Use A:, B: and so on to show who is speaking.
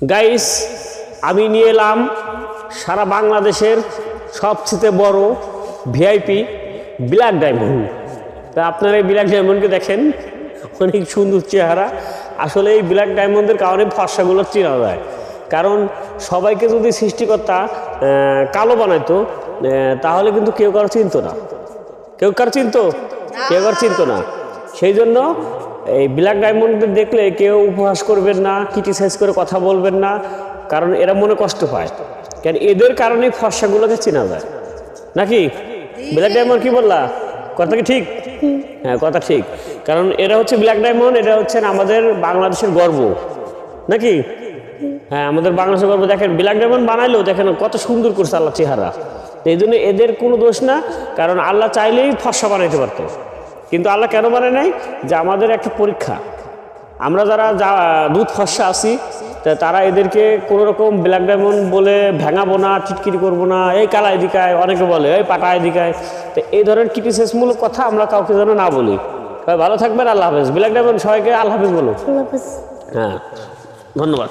A: Guys, আমি নিয়ে এলাম সারা বাংলাদেশের সবচেয়ে বড় ভিআইপি ব্ল্যাক ডায়মন্ড। তা আপনারা এই ব্ল্যাক ডায়মন্ডকে দেখেন, অনেক সুন্দর চেহারা। আসলে এই ব্ল্যাক ডায়মন্ডের কারণে ফর্সাগুলো চেনা যায়, কারণ সবাইকে যদি সৃষ্টিকর্তা কালো বানাইতো তাহলে কিন্তু কেউ কারো চিনতো না, কেউ চিনতো না। সেই জন্য এই ব্ল্যাক ডায়মন্ডদের দেখলে কেউ উপহাস করবেন না, ক্রিটিসাইজ করে কথা বলবেন না, কারণ এরা মনে কষ্ট পায়। কারণ এদের কারণে ফর্সাগুলোকে চেনা যায় নাকি? ব্ল্যাক ডায়মন্ড কি বললা? কথা কি ঠিক? হ্যাঁ, কথা ঠিক। কারণ এরা হচ্ছে ব্ল্যাক ডায়মন্ড, এরা হচ্ছেন আমাদের বাংলাদেশের গর্ব নাকি? হ্যাঁ, আমাদের বাংলাদেশের গর্ব। দেখেন ব্ল্যাক ডায়মন্ড বানাইলেও দেখেন কত সুন্দর করছে আল্লাহ চেহারা। এই জন্য এদের কোনো দোষ না, কারণ আল্লাহ চাইলেই ফর্সা বানাইতে পারতো, কিন্তু আল্লাহ কেন বানায় নাই? যে আমাদের একটা পরীক্ষা। আমরা যারা দুধ ফর্সা আছি তারা এদেরকে কোনো রকম ব্ল্যাক ডায়মন্ড বলে ভেঙাবো না, টিটকিরি করবো না, এই কালাই দিকায় অনেকে বলে, এই পাটায় দিকায়। তো এই ধরনের ক্রিটিসাইজমূলক কথা আমরা কাউকে যেন না বলি। ভালো থাকবেন, আল্লাহ হাফেজ। ব্ল্যাক ডায়মন্ড সবাইকে আল্লাহ হাফেজ বলো। হ্যাঁ, ধন্যবাদ।